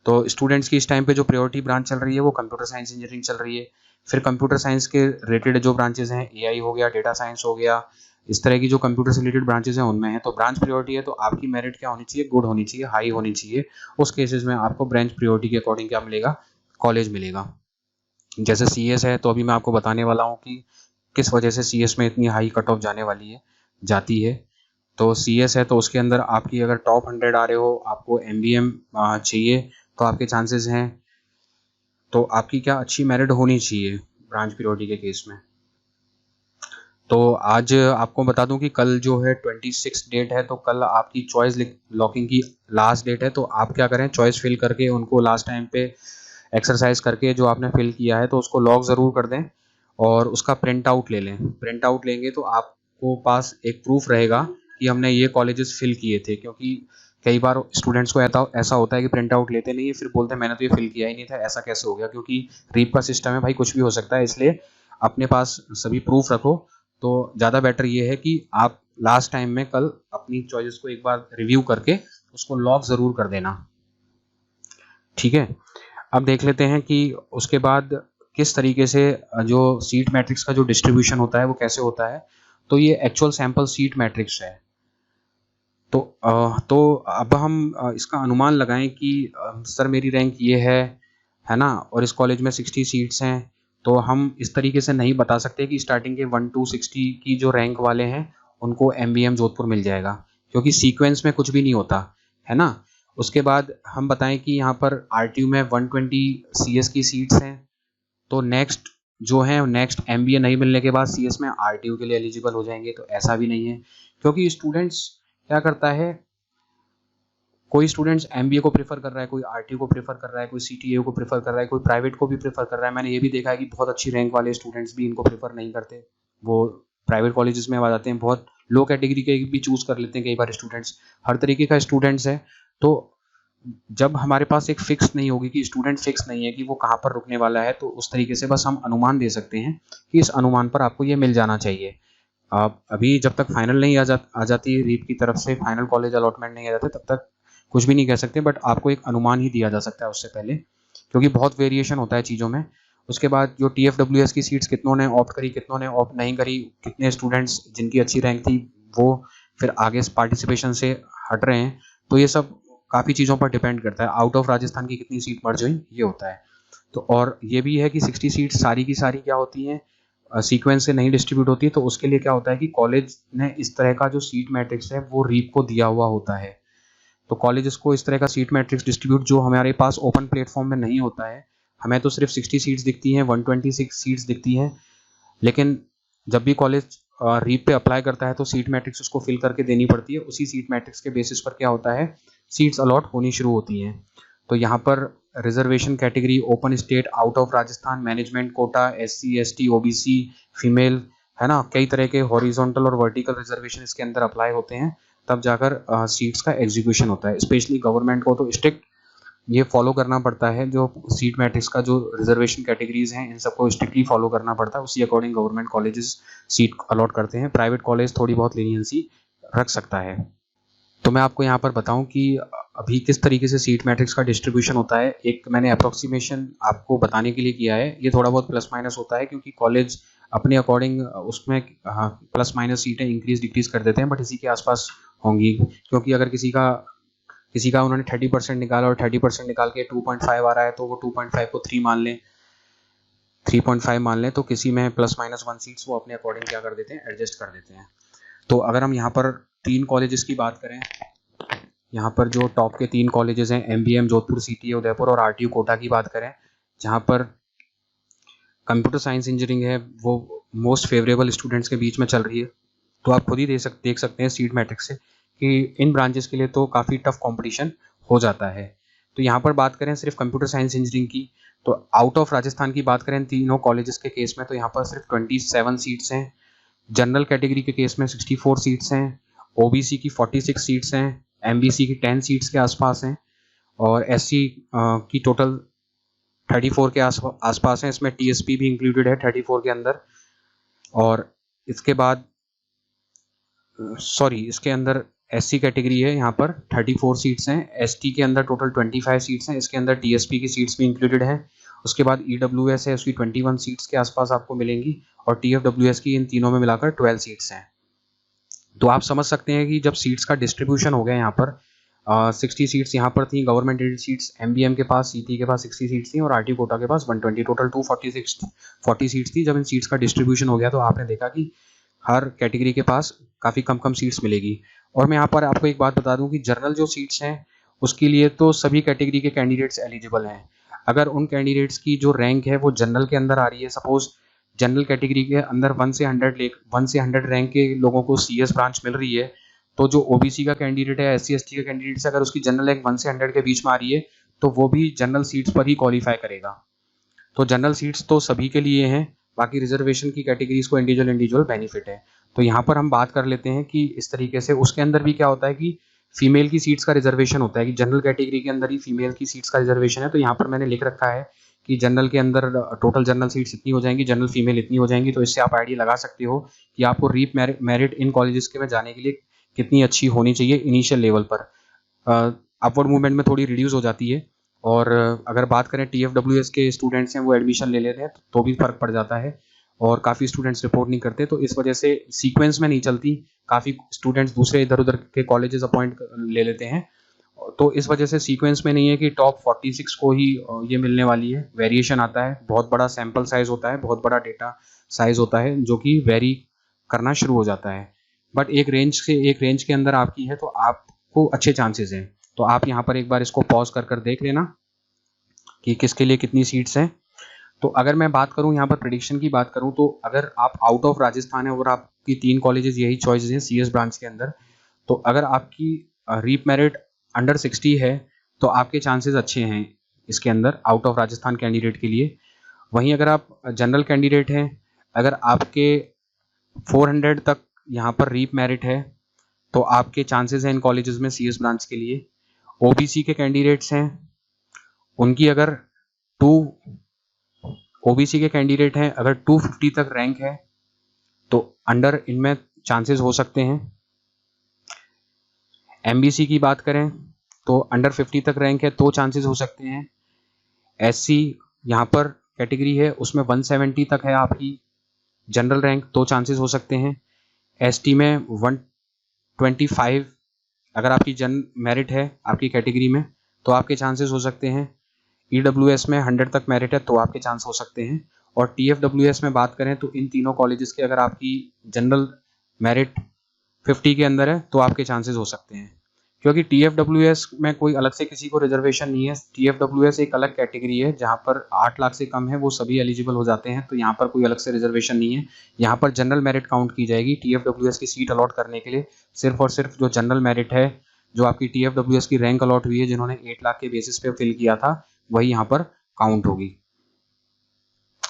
तो स्टूडेंट्स की इस टाइम पे जो प्रायोरिटी ब्रांच चल रही है वो कंप्यूटर साइंस इंजीनियरिंग चल रही है। फिर कंप्यूटर साइंस के रिलेटेड जो ब्रांचेज हैं, एआई हो गया, डेटा साइंस हो गया, इस तरह की जो कंप्यूटर से रिलेटेड ब्रांचेज हैं उनमें है। तो ब्रांच प्रायोरिटी है तो आपकी मेरिट क्या होनी चाहिए, गुड होनी चाहिए, हाई होनी चाहिए। उस केसेस में आपको ब्रांच प्रायोरिटी के अकॉर्डिंग क्या मिलेगा, कॉलेज मिलेगा। जैसे सीएस है तो अभी मैं आपको बताने वाला हूँ कि किस वजह से सीएस में इतनी हाई कट ऑफ जाती है। तो सीएस है तो उसके अंदर आपकी अगर टॉप 100 आ रहे हो, आपको एमबीएम चाहिए, तो आपके चांसेस हैं, तो आपकी क्या अच्छी मेरिट होनी चाहिए ब्रांच प्रायोरिटी के केस में। तो आज आपको बता दूं कि कल जो है 26 डेट है, तो कल आपकी चॉइस लॉकिंग की लास्ट डेट है। तो आप क्या करें, चॉइस फिल करके उनको लास्ट टाइम पे एक्सरसाइज करके जो आपने फिल किया है तो उसको लॉक ज़रूर कर दें और उसका प्रिंट आउट ले लें। प्रिंट आउट लेंगे तो आपको पास एक प्रूफ रहेगा कि हमने ये कॉलेजेस फिल किए थे, क्योंकि कई बार स्टूडेंट्स को ऐसा होता है कि प्रिंट आउट लेते नहीं है, फिर बोलते हैं मैंने तो ये फिल किया ही नहीं था, ऐसा कैसे हो गया, क्योंकि रीप का सिस्टम है भाई, कुछ भी हो सकता है। इसलिए अपने पास सभी प्रूफ रखो। तो ज़्यादा बेटर ये है कि आप लास्ट टाइम में कल अपनी चॉइसेस को एक बार रिव्यू करके उसको लॉक ज़रूर कर देना, ठीक है। अब देख लेते हैं कि उसके बाद किस तरीके से जो सीट मैट्रिक्स का जो डिस्ट्रीब्यूशन होता है वो कैसे होता है। तो ये एक्चुअल सैंपल सीट मैट्रिक्स है। तो अब हम इसका अनुमान लगाएं कि सर मेरी रैंक ये है ना, और इस कॉलेज में 60 सीट्स हैं। तो हम इस तरीके से नहीं बता सकते कि स्टार्टिंग के 1 to 60 की जो रैंक वाले हैं उनको MBM जोधपुर मिल जाएगा, क्योंकि सीक्वेंस में कुछ भी नहीं होता है ना। उसके बाद हम बताएं कि यहाँ पर RTU में 120 CS की सीट्स हैं, तो नेक्स्ट जो है नेक्स्ट MBA नहीं मिलने के बाद CS में RTU के लिए एलिजिबल हो जाएंगे। तो ऐसा भी नहीं है, क्योंकि स्टूडेंट्स क्या करता है, कोई स्टूडेंट्स MBA को प्रेफर कर रहा है, कोई RTU को प्रेफर कर रहा है, कोई CTA को प्रेफर कर रहा है, कोई प्राइवेट को भी प्रेफर कर रहा है। मैंने ये भी देखा है कि बहुत अच्छी रैंक वाले स्टूडेंट्स भी इनको प्रेफर नहीं करते, वो प्राइवेट कॉलेजेस में आ जाते हैं। बहुत लो कैटेगरी के भी चूज कर लेते हैं कई बार स्टूडेंट्स। हर तरीके का स्टूडेंट्स है। तो जब हमारे पास एक फिक्स नहीं होगी, कि स्टूडेंट फिक्स नहीं है कि वो कहाँ पर रुकने वाला है, तो उस तरीके से बस हम अनुमान दे सकते हैं कि इस अनुमान पर आपको ये मिल जाना चाहिए। आप अभी जब तक फाइनल नहीं आ जाती रीप की तरफ से, फाइनल कॉलेज अलॉटमेंट नहीं आ जाते, तब तक कुछ भी नहीं कह सकते। बट आपको एक अनुमान ही दिया जा सकता है उससे पहले, क्योंकि बहुत वेरिएशन होता है चीज़ों में। उसके बाद जो TFWS की सीट्स कितनों ने ऑप्ट करी, कितनों ने ऑप्ट नहीं करी, कितने स्टूडेंट्स जिनकी अच्छी रैंक थी वो फिर आगे पार्टिसिपेशन से हट रहे हैं, तो ये सब काफ़ी चीज़ों पर डिपेंड करता है। आउट ऑफ राजस्थान की कितनी सीट मर्ज हुई, ये होता है। तो और ये भी है कि 60 सीट सारी की सारी क्या होती हैं, सीक्वेंस से नहीं डिस्ट्रीब्यूट होती है। तो उसके लिए क्या होता है कि कॉलेज ने इस तरह का जो सीट मैट्रिक्स है वो रीप को दिया हुआ होता है। तो कॉलेजेस को इस तरह का सीट मैट्रिक्स डिस्ट्रीब्यूट जो हमारे पास ओपन प्लेटफॉर्म में नहीं होता है। हमें तो सिर्फ 60 सीट्स दिखती हैं, 126 सीट्स दिखती हैं, लेकिन जब भी कॉलेज रीप पे अप्लाई करता है तो सीट मैट्रिक्स उसको फिल करके देनी पड़ती है। उसी सीट मैट्रिक्स के बेसिस पर क्या होता है, सीट्स अलॉट होनी शुरू होती हैं। तो यहाँ पर reservation category, open state, out of Rajasthan, management quota, SC ST OBC, female, है ना, कई तरह के हॉरिजॉन्टल और वर्टिकल रिजर्वेशन इसके अंदर अप्लाई होते हैं, तब जाकर सीट्स का एग्जीक्यूशन होता है। स्पेशली गवर्नमेंट को तो स्ट्रिक्ट ये फॉलो करना पड़ता है, जो सीट मैट्रिक्स का जो रिजर्वेशन कैटेगरीज हैं इन सबको स्ट्रिक्टली फॉलो करना पड़ता है। उसी according government colleges seat allot करते हैं। प्राइवेट कॉलेज थोड़ी बहुत लीनियंसी रख सकता है। तो मैं आपको यहाँ पर बताऊं कि अभी किस तरीके से सीट मैट्रिक्स का डिस्ट्रीब्यूशन होता है। एक मैंने अप्रोक्सीमेशन आपको बताने के लिए किया है, ये थोड़ा बहुत प्लस माइनस होता है, क्योंकि कॉलेज अपने अकॉर्डिंग उसमें प्लस माइनस सीटें इंक्रीज डिक्रीज कर देते हैं, बट इसी के आसपास होंगी। क्योंकि अगर किसी का उन्होंने 30% निकाला और 30% निकाल के 2.5 आ रहा है, तो वो 2.5 को 3 मान लें, 3.5 मान लें, तो किसी में प्लस माइनस 1 सीट्स वो अपने अकॉर्डिंग क्या कर देते हैं, एडजस्ट कर देते हैं। तो अगर हम यहाँ पर 3 कॉलेजेस की बात करें, यहाँ पर जो टॉप के 3 कॉलेजेस हैं, MBM जोधपुर, CTA उदयपुर और RTU कोटा की बात करें, जहाँ पर कंप्यूटर साइंस इंजीनियरिंग है वो मोस्ट फेवरेबल स्टूडेंट्स के बीच में चल रही है। तो आप खुद ही देख सकते हैं सीट मैट्रिक्स से कि इन ब्रांचेस के लिए तो काफ़ी टफ कंपटीशन हो जाता है। तो यहाँ पर बात करें सिर्फ कंप्यूटर साइंस इंजीनियरिंग की, तो आउट ऑफ राजस्थान की बात करें तीनों कॉलेजेस के केस में, तो यहाँ पर सिर्फ 27 सीट्स हैं। जनरल कैटेगरी के केस में 64 सीट्स हैं, OBC की 46 सीट्स हैं, MBC की 10 सीट्स के आसपास हैं, और SC की टोटल 34 के आसपास हैं। इसमें TSP भी इंक्लूडेड है 34 के अंदर। और इसके बाद इसके अंदर SC कैटेगरी है, यहाँ पर 34 सीट्स हैं। ST के अंदर टोटल 25 सीट्स हैं, इसके अंदर TSP की सीट्स भी इंक्लूडेड हैं। उसके बाद EWS है, उसकी 21 सीट्स के आसपास आपको मिलेंगी, और TFWS की इन तीनों में मिलाकर 12 सीट्स हैं। तो आप समझ सकते हैं कि जब सीट्स का डिस्ट्रीब्यूशन हो गया यहाँ पर 60 सीट्स यहाँ पर थी गवर्नमेंट एडेड सीट्स, MBM के पास, CT के पास 60 सीट्स थी, और RT कोटा के पास 120, टोटल 240 सीट्स थी। जब इन सीट्स का डिस्ट्रीब्यूशन हो गया तो आपने देखा कि हर कैटेगरी के पास काफ़ी कम सीट्स मिलेगी। और मैं यहाँ पर आपको एक बात बता दूं कि जनरल जो सीट्स हैं उसके लिए तो सभी कैटेगरी के कैंडिडेट्स एलिजिबल हैं। अगर उन कैंडिडेट्स की जो रैंक है वो जनरल के अंदर आ रही है, सपोज जनरल कैटेगरी के अंदर 1 से 100 रैंक के लोगों को CS ब्रांच मिल रही है, तो जो OBC का कैंडिडेट है, SC ST का कैंडिडेट है, अगर उसकी जनरल रैंक 1 से 100 के बीच में आ रही है तो वो भी जनरल सीट्स पर ही क्वालिफाई करेगा। तो जनरल सीट्स तो सभी के लिए हैं, बाकी रिजर्वेशन की कैटेगरीज को इंडिविजुअल बेनिफिट है। तो यहाँ पर हम बात कर लेते हैं कि इस तरीके से उसके अंदर भी क्या होता है कि फीमेल की सीट्स का रिजर्वेशन होता है, कि जनरल कैटेगरी के अंदर ही फीमेल की सीट्स का रिजर्वेशन है। तो यहाँ पर मैंने लिख रखा है कि जनरल के अंदर टोटल जनरल सीट्स इतनी हो जाएंगी, जनरल फीमेल इतनी हो जाएंगी। तो इससे आप आइडिया लगा सकते हो कि आपको रीप मेरिट इन कॉलेजेस के में जाने के लिए कितनी अच्छी होनी चाहिए इनिशियल लेवल पर। अपवर्ड मूवमेंट में थोड़ी रिड्यूस हो जाती है, और अगर बात करें TFWS के स्टूडेंट्स हैं वो एडमिशन ले लेते हैं तो भी फ़र्क पड़ जाता है, और काफ़ी स्टूडेंट्स रिपोर्ट नहीं करते, तो इस वजह से सीक्वेंस में नहीं चलती, काफ़ी स्टूडेंट्स दूसरे इधर उधर के कॉलेजेस अपॉइंट ले लेते हैं, तो इस वजह से सीक्वेंस में नहीं है कि टॉप 46 को ही ये मिलने वाली है। वेरिएशन आता है, बहुत बड़ा सैम्पल साइज होता है, बहुत बड़ा डेटा साइज होता है जो कि वेरी करना शुरू हो जाता है, बट एक रेंज के अंदर आपकी है तो आपको अच्छे चांसेस हैं। तो आप यहाँ पर एक बार इसको पॉज कर देख लेना कि किसके लिए कितनी सीट्स हैं। तो अगर मैं बात करूँ यहाँ पर प्रेडिक्शन की बात करूँ, तो अगर आप आउट ऑफ राजस्थान है और आपकी 3 कॉलेजेस यही चॉइसेस हैं CS ब्रांच के अंदर, तो अगर आपकी रीप मेरिट अंडर 60 है तो आपके चांसेस अच्छे हैं इसके अंदर आउट ऑफ राजस्थान कैंडिडेट के लिए। वहीं अगर आप जनरल कैंडिडेट हैं, अगर आपके 400 तक यहाँ पर रीप मेरिट है तो आपके चांसेस हैं इन कॉलेजेस में CS ब्रांच के लिए। OBC के कैंडिडेट्स हैं, उनकी अगर OBC के कैंडिडेट हैं अगर 250 तक रैंक है तो अंडर इनमें चांसेस हो सकते हैं। MBC की बात करें तो अंडर 50 तक रैंक है तो चांसेस हो सकते हैं। SC यहाँ पर कैटेगरी है उसमें 170 तक है आपकी जनरल रैंक तो चांसेस हो सकते हैं। ST में 125 अगर आपकी जन मेरिट है आपकी कैटेगरी में तो आपके चांसेस हो सकते हैं। EWS में 100 तक मेरिट है तो आपके चांस हो सकते हैं। और TFWS में बात करें तो इन तीनों कॉलेजेस के अगर आपकी जनरल मेरिट 50 के अंदर है तो आपके चांसेस हो सकते हैं, क्योंकि TFWS में कोई अलग से किसी को रिजर्वेशन नहीं है। TFWS एक अलग कैटेगरी है जहाँ पर 8 लाख से कम है वो सभी एलिजिबल हो जाते हैं, तो यहाँ पर कोई अलग से रिजर्वेशन नहीं है। यहाँ पर जनरल मेरिट काउंट की जाएगी TFWS की सीट अलॉट करने के लिए, सिर्फ और सिर्फ जो जनरल मेरिट है, जो आपकी TFWS की रैंक अलॉट हुई है जिन्होंने 8 लाख के बेसिस पे फिल किया था वही यहाँ पर काउंट होगी।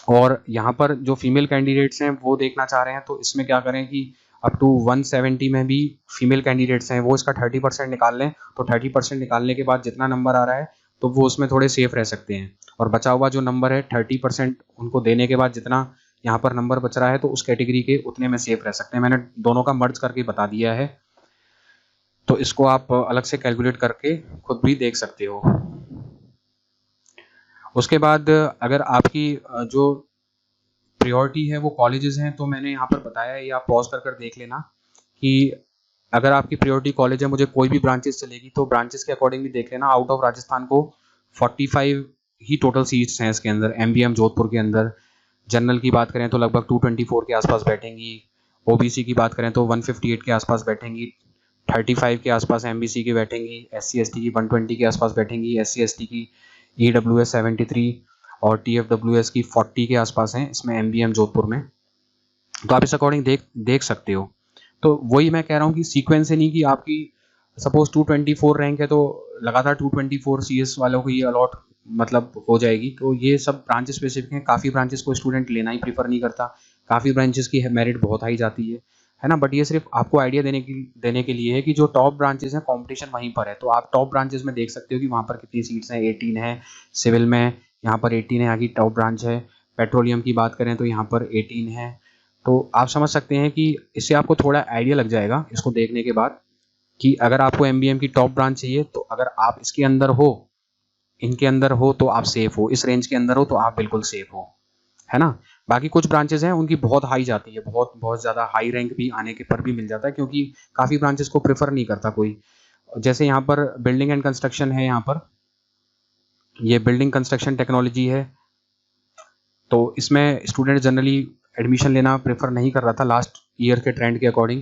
और यहाँ पर जो फीमेल कैंडिडेट्स हैं वो देखना चाह रहे हैं तो इसमें क्या करें कि अप टू 170 में भी फीमेल कैंडिडेट्स हैं वो इसका 30% निकाल लें, तो 30% निकालने के बाद जितना नंबर आ रहा है तो वो उसमें थोड़े सेफ रह सकते हैं, और बचा हुआ जो नंबर है 30% उनको देने के बाद जितना यहाँ पर नंबर बच रहा है तो उस कैटेगरी के उतने में सेफ रह सकते हैं। मैंने दोनों का मर्ज करके बता दिया है, तो इसको आप अलग से कैलकुलेट करके खुद भी देख सकते हो। उसके बाद अगर आपकी जो प्रायोरिटी है वो कॉलेजेस हैं तो मैंने यहाँ पर बताया है, ये आप पॉज कर देख लेना कि अगर आपकी प्रायोरिटी कॉलेज है, मुझे कोई भी ब्रांचेस चलेगी तो ब्रांचेस के अकॉर्डिंग भी देख लेना। आउट ऑफ राजस्थान को 45 ही टोटल सीट्स हैं इसके अंदर। MBM जोधपुर के अंदर जनरल की बात करें तो लगभग 224 के आसपास बैठेंगी। OBC की बात करें तो 158 के आसपास बैठेंगी। 35 के आसपास MBC की बैठेंगी। SC ST की 120 के आसपास बैठेंगी। SC ST की EWS 73 और TFWS की 40 के आसपास हैं इसमें MBM जोधपुर में, तो आप इस अकॉर्डिंग देख सकते हो। तो वही मैं कह रहा हूँ कि सीक्वेंस से नहीं कि आपकी सपोज 224 रैंक है तो लगातार 224 CS वालों को ये अलॉट मतलब हो जाएगी, तो ये सब ब्रांचेस स्पेसिफिक हैं। काफ़ी ब्रांचेस को स्टूडेंट लेना ही प्रीफर नहीं करता, काफ़ी ब्रांचेस की मेरिट बहुत हाई जाती है ना, बट ये सिर्फ आपको आइडिया देने के लिए है कि जो टॉप ब्रांचेस हैं कंपटीशन वहीं पर है, तो आप टॉप ब्रांचेस में देख सकते हो कि वहाँ पर कितनी सीट्स हैं। 18 है सिविल में, यहाँ पर 18 है, आगे टॉप ब्रांच है। पेट्रोलियम की बात करें तो यहाँ पर 18 है, तो आप समझ सकते हैं कि इससे आपको थोड़ा आइडिया लग जाएगा इसको देखने के बाद कि अगर आपको MBM की टॉप ब्रांच चाहिए तो अगर आप इसके अंदर हो, इनके अंदर हो तो आप सेफ हो, इस रेंज के अंदर हो तो आप बिल्कुल सेफ हो, है ना। बाकी कुछ ब्रांचेस हैं उनकी बहुत हाई जाती है, बहुत ज़्यादा हाई रैंक भी आने के पर भी मिल जाता है, क्योंकि काफ़ी ब्रांचेस को प्रेफर नहीं करता कोई। जैसे यहाँ पर बिल्डिंग एंड कंस्ट्रक्शन है, यहाँ पर ये बिल्डिंग कंस्ट्रक्शन टेक्नोलॉजी है, तो इसमें स्टूडेंट जनरली एडमिशन लेना प्रेफर नहीं कर रहा था लास्ट ईयर के ट्रेंड के अकॉर्डिंग।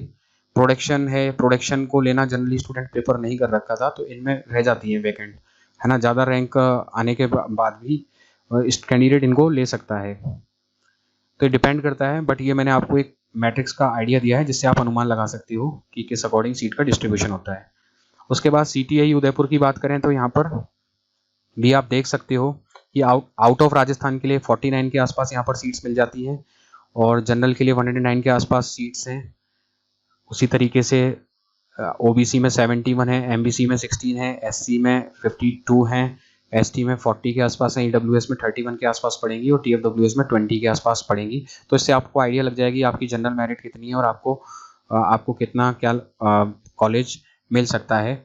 प्रोडक्शन है, प्रोडक्शन को लेना जनरली स्टूडेंट प्रेफर नहीं कर रखा था, तो इनमें रह जाती है वैकेंट, है ना। ज़्यादा रैंक आने के बाद भी इस कैंडिडेट इनको ले सकता है, तो डिपेंड करता है, बट ये मैंने आपको एक मैट्रिक्स का आइडिया दिया है जिससे आप अनुमान लगा सकते हो कि किस अकॉर्डिंग सीट का डिस्ट्रीब्यूशन होता है। उसके बाद CTI उदयपुर की बात करें तो यहाँ पर भी आप देख सकते हो कि आउट ऑफ राजस्थान के लिए 49 के आसपास यहाँ पर सीट्स मिल जाती हैं, और जनरल के लिए 109 के आसपास सीट्स हैं। उसी तरीके से OBC में 71 है, MBC में 16 है, SC में 52 हैं, ST में 40 के आसपास है, EWS में 31 के आसपास पड़ेंगी और TFWS में 20 के आसपास पड़ेंगी। तो इससे आपको आइडिया लग जाएगी आपकी जनरल मेरिट कितनी है और आपको कितना क्या कॉलेज मिल सकता है।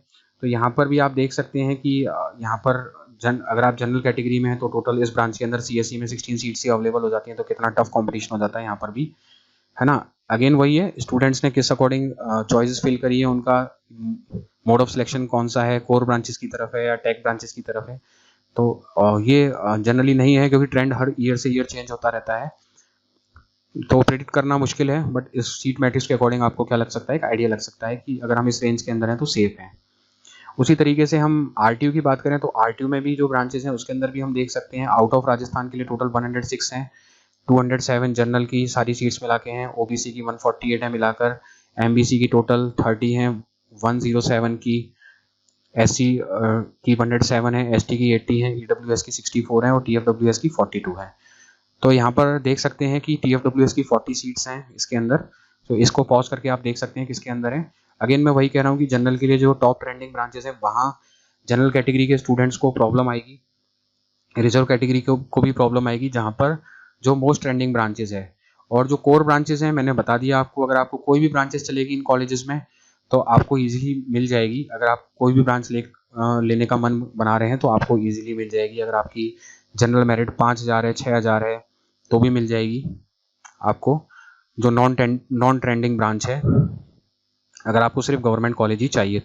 तो यहाँ पर भी आप देख सकते हैं कि यहाँ पर अगर आप जनरल कैटेगरी में हैं तो टोटल इस ब्रांच के अंदर CSE में 16 सीट्स ही अवेलेबल हो जाती हैं, तो कितना टफ कंपटीशन हो जाता है यहाँ पर भी, है ना। अगेन वही है, स्टूडेंट्स ने किस अकॉर्डिंग चॉइसेस फिल करी है, उनका मोड ऑफ सिलेक्शन कौन सा है, कोर ब्रांचेस की तरफ है या टेक ब्रांचेस की तरफ है। तो ये जनरली नहीं है, क्योंकि ट्रेंड हर ईयर से ईयर चेंज होता रहता है, तो प्रेडिक्ट करना मुश्किल है। बट इस सीट मैट्रिक्स के अकॉर्डिंग आपको क्या लग सकता है, एक आइडिया लग सकता है कि अगर हम इस रेंज के अंदर हैं तो सेफ हैं। उसी तरीके से हम RTU की बात करें तो RTU में भी जो ब्रांचेस हैं उसके अंदर भी हम देख सकते हैं, आउट ऑफ राजस्थान के लिए टोटल 106 हैं, 207 जनरल की सारी सीट्स मिला के हैं, OBC की 148 है मिलाकर, MBC की टोटल 30 हैं, 107 की, SC की 107 है, ST की 80 है, EWS की 64 है और TFWS की 42 है। तो यहाँ पर देख सकते हैं कि TFWS की 40 सीट्स हैं इसके अंदर, तो इसको पॉज करके आप देख सकते हैं किसके अंदर है। अगेन मैं वही कह रहा हूँ कि जनरल के लिए जो टॉप ट्रेंडिंग ब्रांचेस है वहाँ जनरल कैटेगरी के स्टूडेंट्स को प्रॉब्लम आएगी, रिजर्व कैटेगरी को भी प्रॉब्लम आएगी, जहाँ पर जो मोस्ट ट्रेंडिंग ब्रांचेस है। और जो कोर ब्रांचेस हैं मैंने बता दिया आपको, अगर आपको कोई भी ब्रांचेस चलेगी इन कॉलेजेस में तो आपको ईजिली मिल जाएगी। अगर आप कोई भी ब्रांच लेने का मन बना रहे हैं तो आपको ईजिली मिल जाएगी। अगर आपकी जनरल मेरिट 5000 है, 6000 है, तो भी मिल जाएगी आपको, जो नॉन ट्रेंडिंग ब्रांच है, अगर आपको सिर्फ गवर्नमेंट कॉलेज ही चाहिए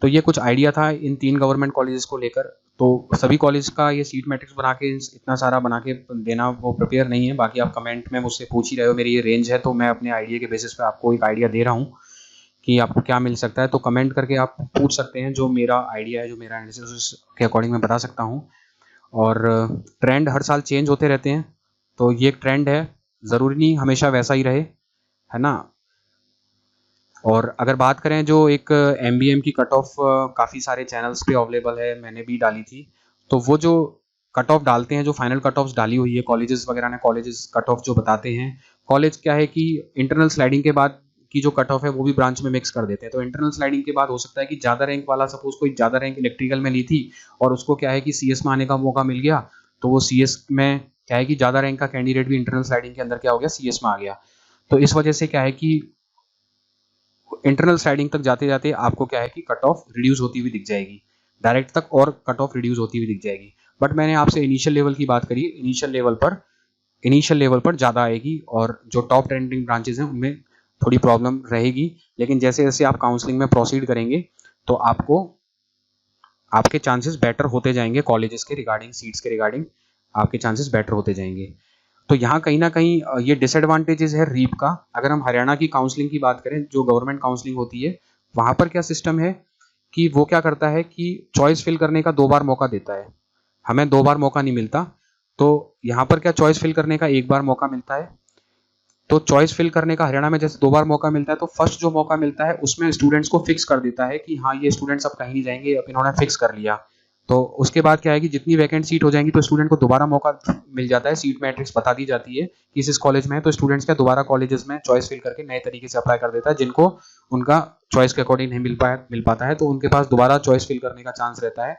तो ये कुछ आइडिया था इन 3 गवर्नमेंट कॉलेजेस को लेकर। तो सभी कॉलेज का ये सीट मैट्रिक्स बना के इतना सारा बना के देना वो प्रिपेयर नहीं है, बाकी आप कमेंट में मुझसे पूछ ही रहे हो मेरी ये रेंज है, तो मैं अपने आइडिया के बेसिस पे आपको एक आइडिया दे रहा हूँ कि आपको क्या मिल सकता है। तो कमेंट करके आप पूछ सकते हैं, जो मेरा आइडिया है, जो मेरा एनालिसिस के अकॉर्डिंग मैं बता सकता हूँ। और ट्रेंड हर साल चेंज होते रहते हैं, तो ये एक ट्रेंड है, ज़रूरी नहीं हमेशा वैसा ही रहे, है ना। और अगर बात करें जो एक MBM की कट ऑफ काफ़ी सारे चैनल्स पे अवेलेबल है, मैंने भी डाली थी, तो वो जो कट ऑफ डालते हैं, जो फाइनल कट ऑफ्स डाली हुई है कॉलेजेस वगैरह ने, कॉलेजेस कट ऑफ जो बताते हैं, कॉलेज क्या है कि इंटरनल स्लाइडिंग के बाद की जो कट ऑफ है वो भी ब्रांच में मिक्स कर देते हैं। तो इंटरनल स्लाइडिंग के बाद हो सकता है कि ज़्यादा रैंक वाला, सपोज कोई ज़्यादा रैंक इलेक्ट्रिकल में ली थी और उसको क्या है कि CS में आने का मौका मिल गया, तो वो CS में क्या है कि ज़्यादा रैंक का कैंडिडेट भी इंटरनल स्लाइडिंग के अंदर क्या हो गया, CS में आ गया। तो इस वजह से क्या है कि इंटरनल स्लाइडिंग तक जाते जाते आपको क्या है कि कट ऑफ रिड्यूस होती हुई दिख जाएगी, डायरेक्ट तक और कट ऑफ रिड्यूस होती हुई दिख जाएगी। बट मैंने आपसे इनिशियल लेवल की बात करी, इनिशियल लेवल पर ज़्यादा आएगी, और जो टॉप ट्रेंडिंग ब्रांचेस हैं उनमें थोड़ी प्रॉब्लम रहेगी। लेकिन जैसे जैसे आप काउंसलिंग में प्रोसीड करेंगे तो आपके चांसेस बेटर होते जाएंगे, कॉलेजेस के रिगार्डिंग, सीट्स के रिगार्डिंग आपके चांसेस बेटर होते जाएंगे। तो यहाँ कहीं ना कहीं ये डिसएडवांटेजेस है रीप का। अगर हम हरियाणा की काउंसलिंग की बात करें, जो गवर्नमेंट काउंसलिंग होती है, वहाँ पर क्या सिस्टम है कि वो क्या करता है कि चॉइस फिल करने का 2 बार मौका देता है, हमें 2 बार मौका नहीं मिलता। तो यहाँ पर क्या चॉइस फिल करने का 1 बार मौका मिलता है। तो चॉइस फिल करने का हरियाणा में जैसे 2 बार मौका मिलता है, तो फर्स्ट जो मौका मिलता है उसमें स्टूडेंट्स को फिक्स कर देता है कि हाँ ये स्टूडेंट्स अब कहीं नहीं जाएंगे, अब इन्होंने फिक्स कर लिया। तो उसके बाद क्या है कि जितनी वैकेंट सीट हो जाएंगी तो स्टूडेंट को दोबारा मौका मिल जाता है, सीट मैट्रिक्स बता दी जाती है कि इस कॉलेज में है, तो स्टूडेंट्स क्या दोबारा कॉलेजेस में चॉइस फिल करके नए तरीके से अप्लाई कर देता है, जिनको उनका चॉइस के अकॉर्डिंग नहीं मिल पाता है, तो उनके पास दोबारा चॉइस फिल करने का चांस रहता है,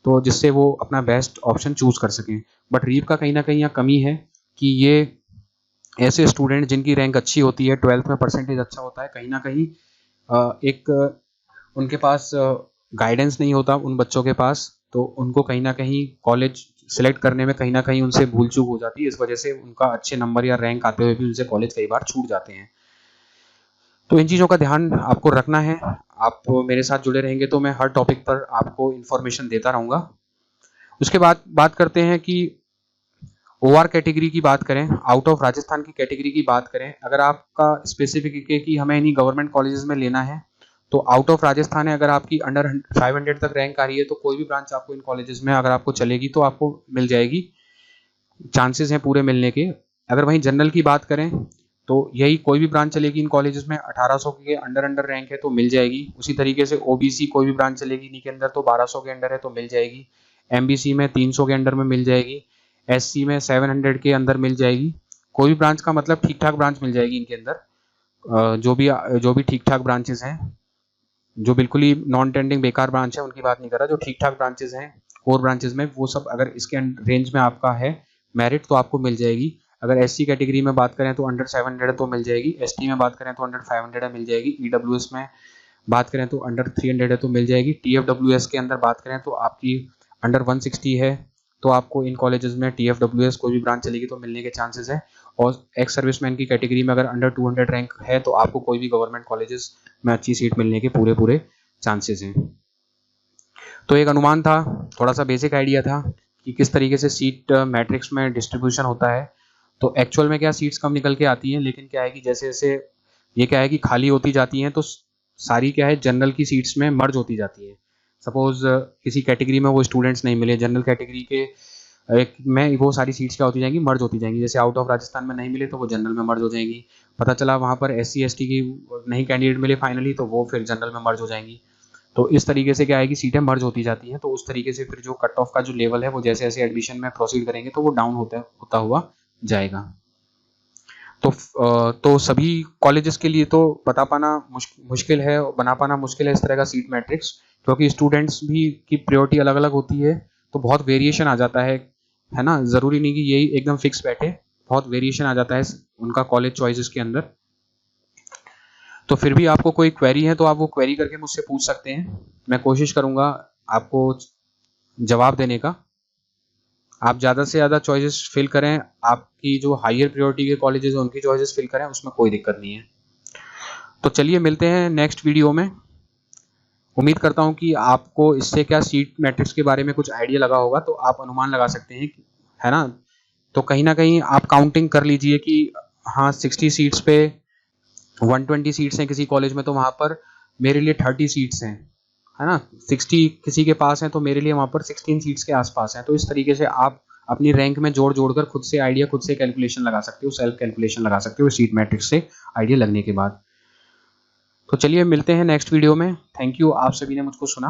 तो जिससे वो अपना बेस्ट ऑप्शन चूज कर सकें। बट रीप का कहीं ना कहीं यहाँ कमी है कि ये ऐसे स्टूडेंट जिनकी रैंक अच्छी होती है, 12th में परसेंटेज अच्छा होता है, कहीं ना कहीं एक उनके पास गाइडेंस नहीं होता उन बच्चों के पास, तो उनको कहीं ना कहीं कॉलेज सिलेक्ट करने में कहीं ना कहीं उनसे भूल चूक हो जाती है। इस वजह से उनका अच्छे नंबर या रैंक आते हुए भी उनसे कॉलेज कई बार छूट जाते हैं। तो इन चीज़ों का ध्यान आपको रखना है। आप मेरे साथ जुड़े रहेंगे तो मैं हर टॉपिक पर आपको इन्फॉर्मेशन देता रहूँगा। उसके बाद बात करते हैं कि OR कैटेगरी की बात करें, आउट ऑफ राजस्थान की कैटेगरी की बात करें, अगर आपका स्पेसिफिक है कि हमें इन्हीं गवर्नमेंट कॉलेजेस में लेना है, तो आउट ऑफ राजस्थान है, अगर आपकी अंडर 500 तक रैंक आ रही है तो कोई भी ब्रांच आपको इन कॉलेजेस में अगर आपको चलेगी तो आपको मिल जाएगी, चांसेस हैं पूरे मिलने के। अगर वहीं जनरल की बात करें तो यही कोई भी ब्रांच चलेगी इन कॉलेजेस में, 1800 के अंडर रैंक है तो मिल जाएगी। उसी तरीके से OBC कोई भी ब्रांच चलेगी इन्हीं के अंदर तो 1200 के अंडर है तो मिल जाएगी। MBC में 300 के अंडर में मिल जाएगी। SC में 700 के अंदर मिल जाएगी। कोई भी ब्रांच का मतलब ठीक ठाक ब्रांच मिल जाएगी इनके अंदर। जो भी ठीक ठाक ब्रांचेस हैं, जो बिल्कुल ही नॉन ट्रेंडिंग बेकार ब्रांच है उनकी बात नहीं कर रहा, जो ठीक ठाक ब्रांचेस हैं कोर ब्रांचेस में, वो सब अगर इसके रेंज में आपका है मेरिट तो आपको मिल जाएगी। अगर SC कैटेगरी में बात करें तो अंडर 700 तो मिल जाएगी, ST में बात करें तो अंडर 500 मिल जाएगी, EWS में बात करें तो अंडर 300 है तो मिल जाएगी, TFWS के अंदर बात करें तो आपकी अंडर 160 है तो आपको इन कॉलेजेस में TFWS कोई भी ब्रांच चलेगी तो मिलने के चांसेस है, और एक्स सर्विसमैन की कैटेगरी में अगर अंडर 200 रैंक है तो आपको कोई भी गवर्नमेंट कॉलेजेस में अच्छी सीट मिलने के पूरे चांसेस हैं। तो एक अनुमान था, थोड़ा सा बेसिक आइडिया था कि किस तरीके से सीट मैट्रिक्स में डिस्ट्रीब्यूशन होता है। तो एक्चुअल में क्या सीट्स कम निकल के आती हैं, लेकिन क्या है कि जैसे जैसे ये क्या है कि खाली होती जाती हैं तो सारी क्या है जनरल की सीट्स में मर्ज होती जाती है। सपोज किसी कैटेगरी में वो स्टूडेंट्स नहीं मिले, जनरल कैटेगरी के एक में वो सारी सीट्स क्या होती जाएंगी, मर्ज होती जाएंगी। जैसे आउट ऑफ राजस्थान में नहीं मिले तो वो जनरल में मर्ज हो जाएंगी। पता चला वहाँ पर SC ST की नहीं कैंडिडेट मिले फाइनली तो वो फिर जनरल में मर्ज हो जाएंगी। तो इस तरीके से क्या है कि सीटें मर्ज होती जाती हैं। तो उस तरीके से फिर जो कट ऑफ का जो लेवल है वो जैसे जैसे एडमिशन में प्रोसीड करेंगे तो वो डाउन होता हुआ जाएगा। तो सभी कॉलेजेस के लिए तो बता पाना मुश्किल है, बना पाना मुश्किल है इस तरह का सीट मैट्रिक्स, क्योंकि स्टूडेंट्स भी की प्रायोरिटी अलग अलग होती है, तो बहुत वेरिएशन आ जाता है ना। ज़रूरी नहीं कि यही एकदम फिक्स बैठे, बहुत वेरिएशन आ जाता है उनका कॉलेज चॉइसेस के अंदर। तो फिर भी आपको कोई क्वेरी है तो आप वो क्वेरी करके मुझसे पूछ सकते हैं, मैं कोशिश करूँगा आपको जवाब देने का। आप ज़्यादा से ज़्यादा चॉइसेस फिल करें, आपकी जो हायर प्रायोरिटी के कॉलेजेस हैं उनकी चॉइसेस फिल करें, उसमें कोई दिक्कत नहीं है। तो चलिए मिलते हैं नेक्स्ट वीडियो में। उम्मीद करता हूं कि आपको इससे क्या सीट मैट्रिक्स के बारे में कुछ आइडिया लगा होगा, तो आप अनुमान लगा सकते हैं, है ना। तो कहीं ना कहीं आप काउंटिंग कर लीजिए कि हाँ 60 सीट्स पे 120 सीट्स हैं किसी कॉलेज में, तो वहाँ पर मेरे लिए 30 सीट्स हैं, है ना। 60 किसी के पास हैं तो मेरे लिए वहाँ पर 16 सीट्स के आसपास हैं। तो इस तरीके से आप अपनी रैंक में जोड़ जोड़कर खुद से आइडिया, खुद से कैलकुलेशन लगा सकते हो, सेल्फ कैलकुलेशन लगा सकते हो सीट मैट्रिक्स से आइडिया लगने के बाद। तो चलिए मिलते हैं नेक्स्ट वीडियो में। थैंक यू, आप सभी ने मुझको सुना।